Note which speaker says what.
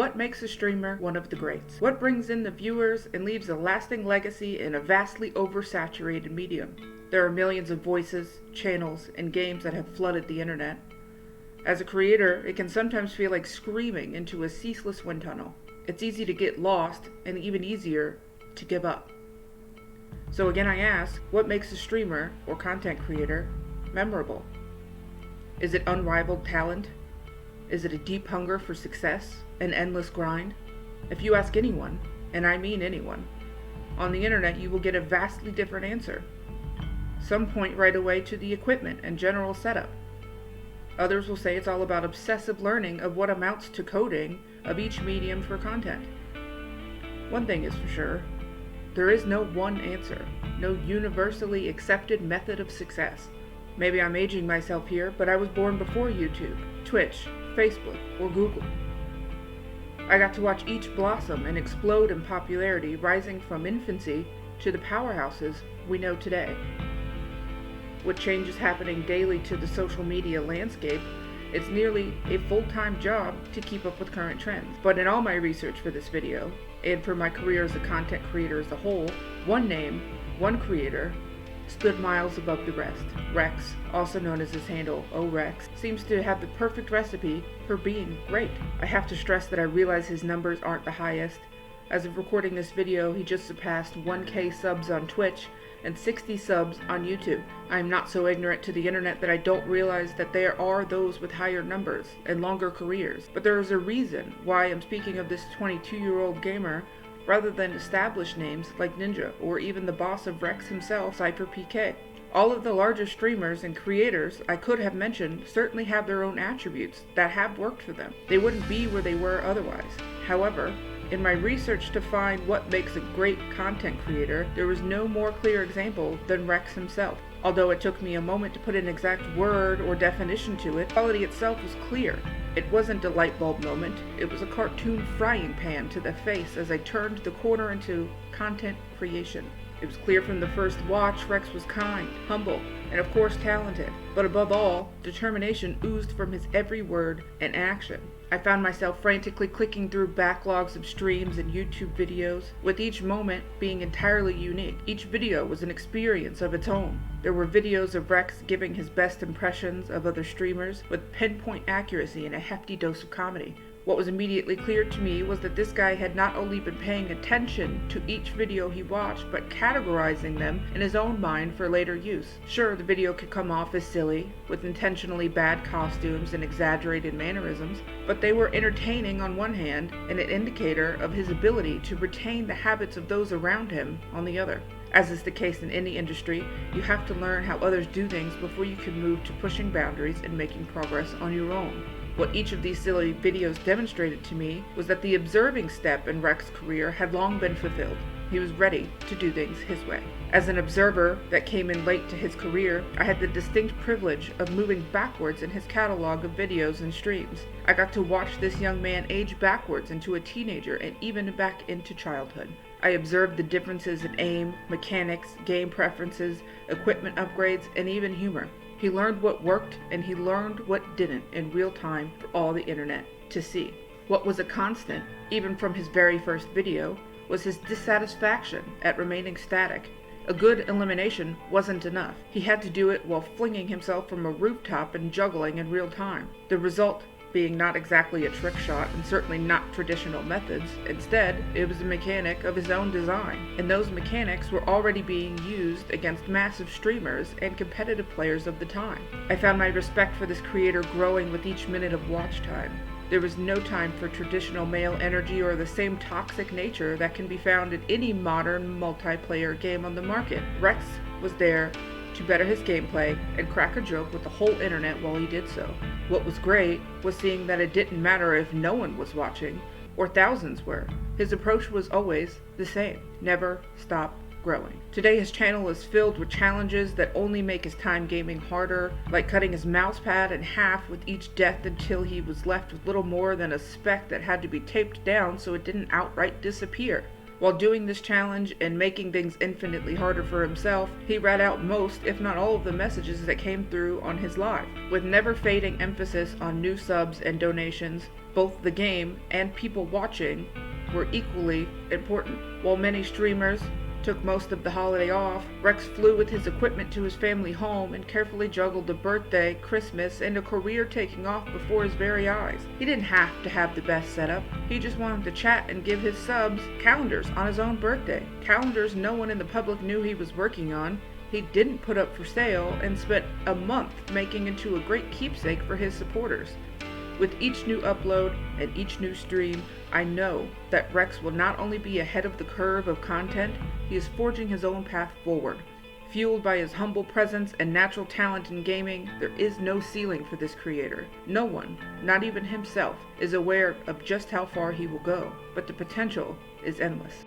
Speaker 1: What makes a streamer one of the greats? What brings in the viewers and leaves a lasting legacy in a vastly oversaturated medium? There are millions of voices, channels, and games that have flooded the internet. As a creator, it can sometimes feel like screaming into a ceaseless wind tunnel. It's easy to get lost and even easier to give up. So again I ask, what makes a streamer or content creator memorable? Is it unrivaled talent? Is it a deep hunger for success? An endless grind? If you ask anyone, and I mean anyone, on the internet you will get a vastly different answer. Some point right away to the equipment and general setup. Others will say it's all about obsessive learning of what amounts to coding of each medium for content. One thing is for sure, there is no one answer, no universally accepted method of success. Maybe I'm aging myself here, but I was born before YouTube, Twitch, Facebook, or Google. I got to watch each blossom and explode in popularity, rising from infancy to the powerhouses we know today. With changes happening daily to the social media landscape, it's nearly a full-time job to keep up with current trends. But in all my research for this video, and for my career as a content creator as a whole, one name, one creator, stood miles above the rest. Rex, also known as his handle, ORex, seems to have the perfect recipe for being great. I have to stress that I realize his numbers aren't the highest. As of recording this video, he just surpassed 1K subs on Twitch and 60 subs on YouTube. I am not so ignorant to the internet that I don't realize that there are those with higher numbers and longer careers. But there is a reason why I'm speaking of this 22-year-old gamer rather than established names like Ninja or even the boss of Rex himself, CypherPK. All of the larger streamers and creators I could have mentioned certainly have their own attributes that have worked for them. They wouldn't be where they were otherwise. However, in my research to find what makes a great content creator, there was no more clear example than Rex himself. Although it took me a moment to put an exact word or definition to it, the quality itself was clear. It wasn't a light bulb moment, it was a cartoon frying pan to the face as I turned the corner into content creation. It was clear from the first watch Rex was kind, humble, and of course talented, but above all, determination oozed from his every word and action. I found myself frantically clicking through backlogs of streams and YouTube videos, with each moment being entirely unique. Each video was an experience of its own. There were videos of Rex giving his best impressions of other streamers with pinpoint accuracy and a hefty dose of comedy. What was immediately clear to me was that this guy had not only been paying attention to each video he watched, but categorizing them in his own mind for later use. Sure, the video could come off as silly, with intentionally bad costumes and exaggerated mannerisms, but they were entertaining on one hand and an indicator of his ability to retain the habits of those around him on the other. As is the case in any industry, you have to learn how others do things before you can move to pushing boundaries and making progress on your own. What each of these silly videos demonstrated to me was that the observing step in Rex's career had long been fulfilled. He was ready to do things his way. As an observer that came in late to his career, I had the distinct privilege of moving backwards in his catalog of videos and streams. I got to watch this young man age backwards into a teenager and even back into childhood. I observed the differences in aim, mechanics, game preferences, equipment upgrades, and even humor. He learned what worked and he learned what didn't in real time for all the internet to see. What was a constant, even from his very first video, was his dissatisfaction at remaining static. A good elimination wasn't enough. He had to do it while flinging himself from a rooftop and juggling in real time. The result being not exactly a trick shot and certainly not traditional methods. Instead, it was a mechanic of his own design, and those mechanics were already being used against massive streamers and competitive players of the time. I found my respect for this creator growing with each minute of watch time. There was no time for traditional male energy or the same toxic nature that can be found in any modern multiplayer game on the market. Rex was there to better his gameplay and crack a joke with the whole internet while he did so. What was great was seeing that it didn't matter if no one was watching or thousands were. His approach was always the same: never stop growing. Today his channel is filled with challenges that only make his time gaming harder, like cutting his mousepad in half with each death until he was left with little more than a speck that had to be taped down so it didn't outright disappear. While doing this challenge and making things infinitely harder for himself, he read out most, if not all, of the messages that came through on his live. With never fading emphasis on new subs and donations, both the game and people watching were equally important. While many streamers took most of the holiday off, Rex flew with his equipment to his family home and carefully juggled a birthday, Christmas, and a career taking off before his very eyes. He didn't have to have the best setup. He just wanted to chat and give his subs calendars on his own birthday. Calendars no one in the public knew he was working on. He didn't put up for sale and spent a month making into a great keepsake for his supporters. With each new upload and each new stream, I know that Rex will not only be ahead of the curve of content, he is forging his own path forward. Fueled by his humble presence and natural talent in gaming, there is no ceiling for this creator. No one, not even himself, is aware of just how far he will go, but the potential is endless.